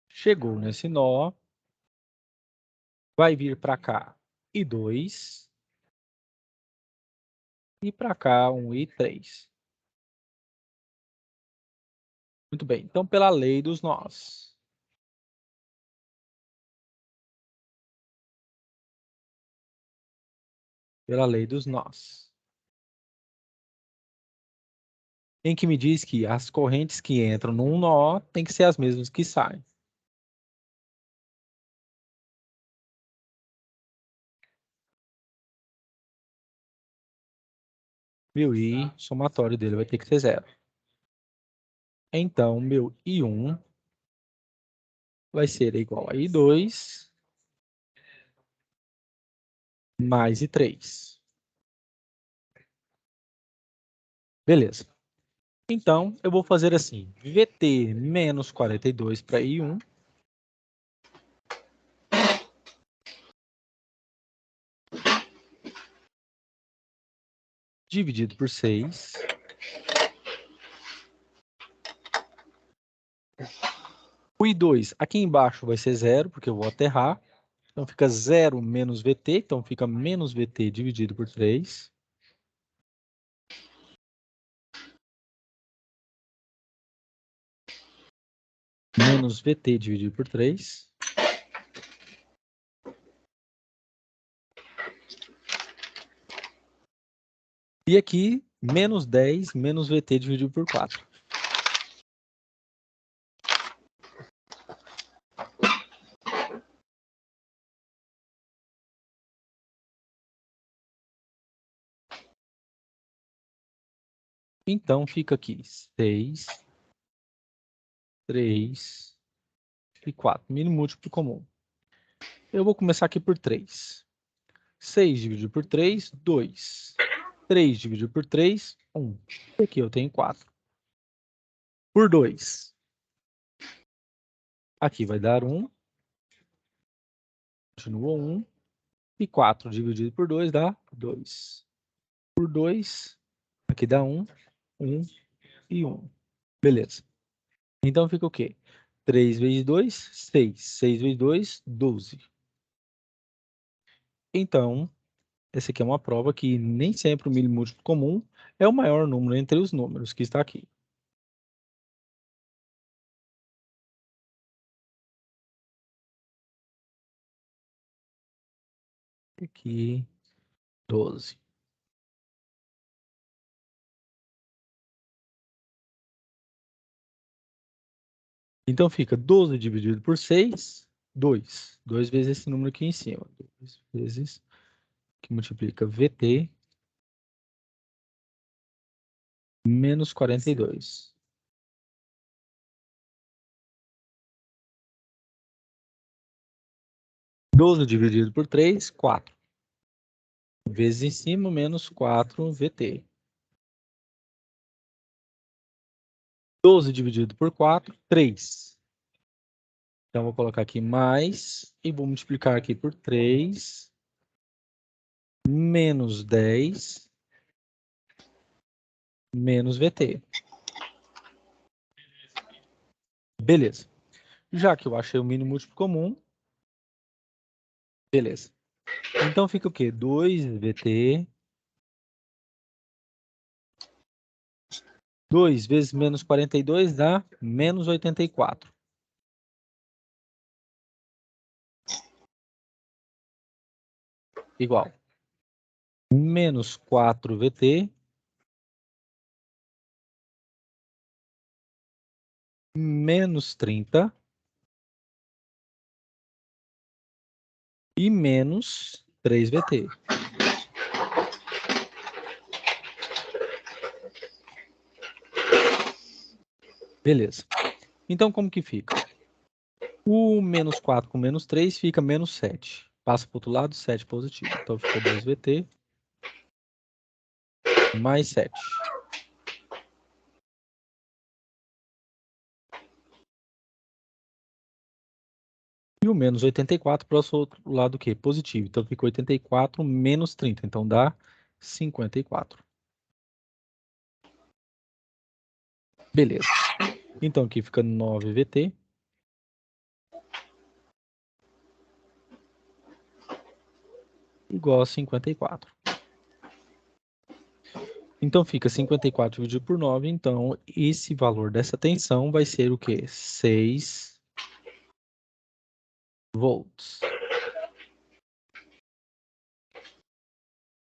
[SPEAKER 1] Chegou nesse nó. Vai vir para cá e 2. E para cá 1 e 3. Muito bem. Então, pela lei dos nós. Pela lei dos nós. Em que me diz que as correntes que entram num nó tem que ser as mesmas que saem. Meu I somatório dele vai ter que ser 0. Então, meu I1 vai ser igual a I2 mais I3. Beleza. Então, eu vou fazer assim. VT menos 42 para I1. Dividido por 6. O I2 aqui embaixo vai ser 0, porque eu vou aterrar. Então, fica 0 menos VT. Então, fica menos VT dividido por 3. Menos VT dividido por 3. E aqui, menos 10 menos VT dividido por 4. Então, fica aqui 6, 3 e 4. Mínimo múltiplo comum. Eu vou começar aqui por 3. 6 dividido por 3, 2. 3 dividido por 3, 1. E aqui eu tenho 4. Por 2. Aqui vai dar 1. continua 1. E 4 dividido por 2 dá 2. Por 2, aqui dá 1, 1 e 1. Beleza. Então fica o quê? 3 vezes 2, 6. 6 vezes 2, 12. Então, essa aqui é uma prova que nem sempre o mínimo múltiplo comum é o maior número entre os números que está aqui. Aqui, 12. Então fica 12 dividido por 6, 2. 2 vezes esse número aqui em cima. 2 vezes, que multiplica VT, menos 42. Doze dividido por 3, 4. Vezes em cima, menos 4 VT. 12 dividido por 4, 3. Então, vou colocar aqui mais e vou multiplicar aqui por 3, menos 10, menos VT. Beleza. Já que eu achei o mínimo múltiplo comum, beleza. Então, fica o quê? 2 VT. 2 vezes menos 42 dá menos 84. Igual. Menos 4 VT. Menos 30. E menos 3 VT. Beleza. Então, como que fica? O menos 4 com menos 3 fica menos 7. Passa para o outro lado, 7 positivo. Então, fica 2 VT mais 7. E o menos 84 para o outro lado o quê? Positivo. Então, fica 84 menos 30. Então, dá 54. Beleza. Então, aqui fica 9 VT. Igual a 54. Então, fica 54 dividido por 9. Então, esse valor dessa tensão vai ser o quê? 6 volts.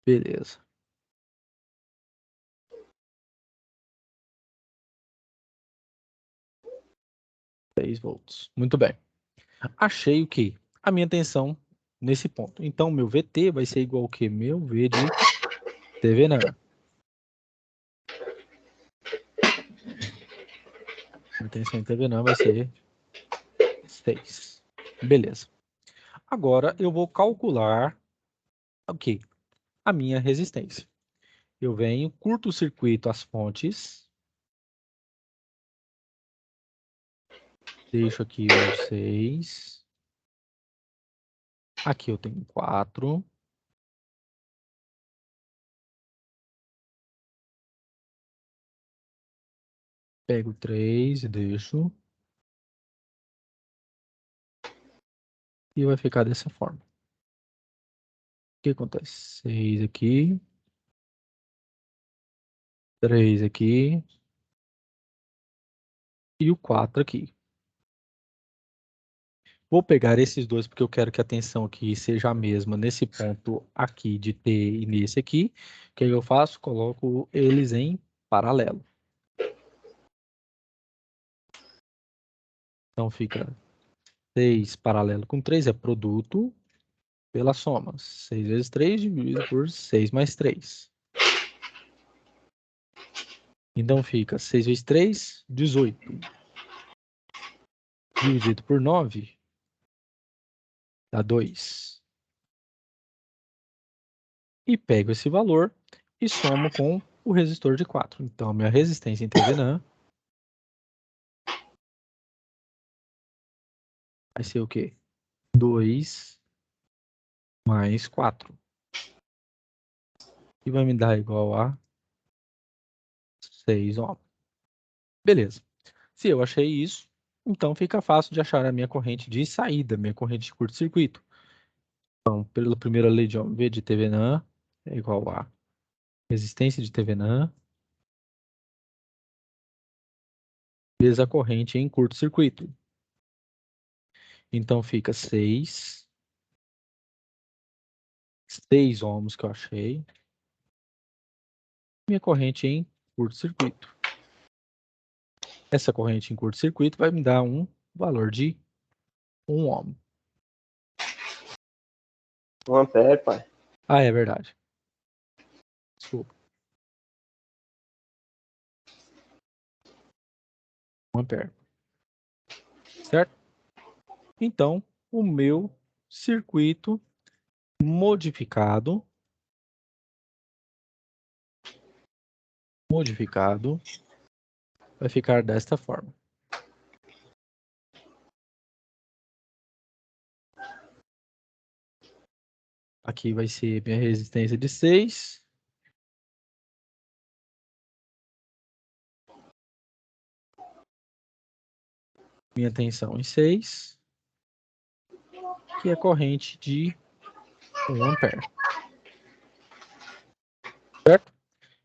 [SPEAKER 1] Beleza. Volts. Muito bem. Achei o quê? A minha tensão nesse ponto. Então, meu VT vai ser igual ao quê? Meu V de TVNAN. A tensão em TVNAN vai ser 6. Beleza. Agora, eu vou calcular o quê? A minha resistência. Eu venho, curto-circuito as fontes. Deixo aqui o 6. Aqui eu tenho 4. Pego 3 e deixo. E vai ficar dessa forma. O que acontece? 6 aqui. 3 aqui. E o 4 aqui. Vou pegar esses dois porque eu quero que a tensão aqui seja a mesma nesse ponto aqui de T e nesse aqui. O que eu faço? Coloco eles em paralelo. Então fica 6 paralelo com 3 é produto pela soma. 6 vezes 3 dividido por 6 mais 3. Então fica 6 vezes 3, 18. Dividido por 9, dá 2. E pego esse valor e somo com o resistor de 4. Então, a minha resistência em TVNAN vai ser o quê? 2 mais 4. E vai me dar igual a 6 ohms. Beleza. Se eu achei isso, então fica fácil de achar a minha corrente de saída, minha corrente de curto-circuito. Então, pela primeira lei de Ohm, V de Thevenin é igual a resistência de Thevenin vezes a corrente em curto-circuito. Então fica 6 ohms que eu achei. Minha corrente em curto-circuito. Essa corrente em curto-circuito vai me dar um valor de 1 ohm.
[SPEAKER 2] 1 ampere, pai.
[SPEAKER 1] Ah, é verdade. Desculpa. 1 ampere. Certo? Então, o meu circuito modificado vai ficar desta forma. Aqui vai ser minha resistência de 6. Minha tensão em 6. Que é corrente de 1 ampere. Certo?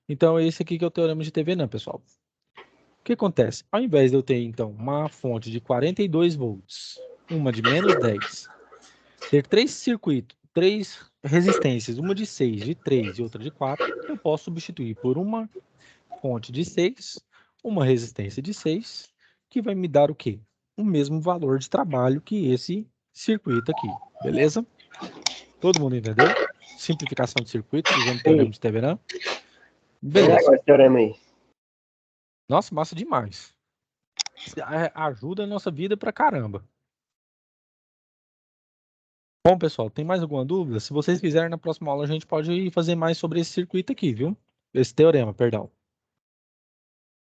[SPEAKER 1] Então, esse aqui que é o teorema de Thevenin, pessoal. O que acontece? Ao invés de eu ter, então, uma fonte de 42 volts, uma de menos 10, ter 3 circuitos, 3 resistências, uma de 6, de 3 e outra de 4, eu posso substituir por uma fonte de 6, uma resistência de 6, que vai me dar o quê? O mesmo valor de trabalho que esse circuito aqui, beleza? Todo mundo entendeu? Simplificação de circuito usando o teorema de Thevenin. Beleza.
[SPEAKER 2] Agora esse teorema aí.
[SPEAKER 1] Nossa, massa demais. Ajuda a nossa vida pra caramba. Bom, pessoal, tem mais alguma dúvida? Se vocês quiserem, na próxima aula a gente pode fazer mais sobre esse circuito aqui, viu? Esse teorema, perdão.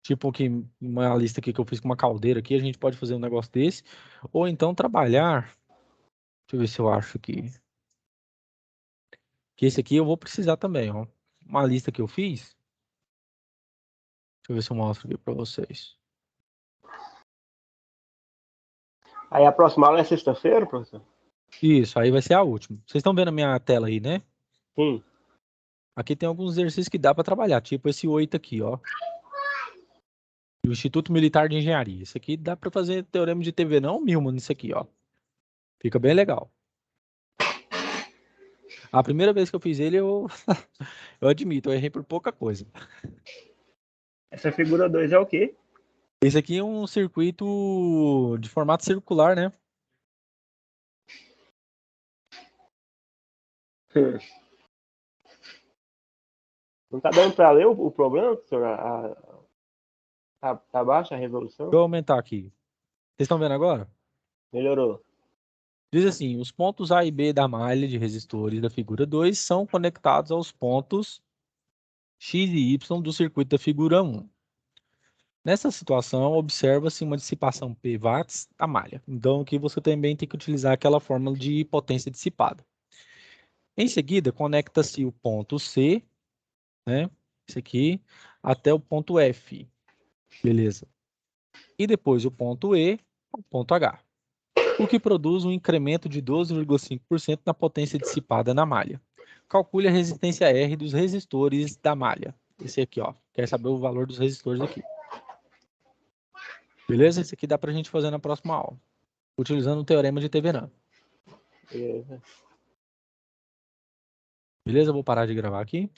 [SPEAKER 1] Tipo que uma lista aqui que eu fiz com uma caldeira aqui, a gente pode fazer um negócio desse. Ou então trabalhar. Deixa eu ver se eu acho aqui. Que esse aqui eu vou precisar também, ó. Uma lista que eu fiz. Deixa eu ver se eu mostro aqui pra vocês.
[SPEAKER 2] Aí a próxima aula é sexta-feira, professor?
[SPEAKER 1] Isso, aí vai ser a última. Vocês estão vendo a minha tela aí, né?
[SPEAKER 2] Sim.
[SPEAKER 1] Aqui tem alguns exercícios que dá para trabalhar, tipo esse 8 aqui, ó. Do Instituto Militar de Engenharia. Isso aqui dá para fazer teorema de Thevenin ou Milman nisso aqui, ó. Fica bem legal. A primeira vez que eu fiz ele, eu admito, eu errei por pouca coisa.
[SPEAKER 2] Essa figura 2 é o quê?
[SPEAKER 1] Esse aqui é um circuito de formato circular, né?
[SPEAKER 2] Não tá dando para ler o problema, professor? Tá baixa a resolução?
[SPEAKER 1] Vou aumentar aqui. Vocês estão vendo agora?
[SPEAKER 2] Melhorou.
[SPEAKER 1] Diz assim, os pontos A e B da malha de resistores da figura 2 são conectados aos pontos X e Y do circuito da figura 1. Nessa situação, observa-se uma dissipação P watts da malha. Então, aqui você também tem que utilizar aquela fórmula de potência dissipada. Em seguida, conecta-se o ponto C, né? Esse aqui, até o ponto F. Beleza. E depois o ponto E ao ponto H. O que produz um incremento de 12,5% na potência dissipada na malha. Calcule a resistência R dos resistores da malha. Esse aqui, ó. Quer saber o valor dos resistores aqui. Beleza? Esse aqui dá pra gente fazer na próxima aula. Utilizando o teorema de Thevenin.
[SPEAKER 2] Beleza.
[SPEAKER 1] Beleza? Eu vou parar de gravar aqui.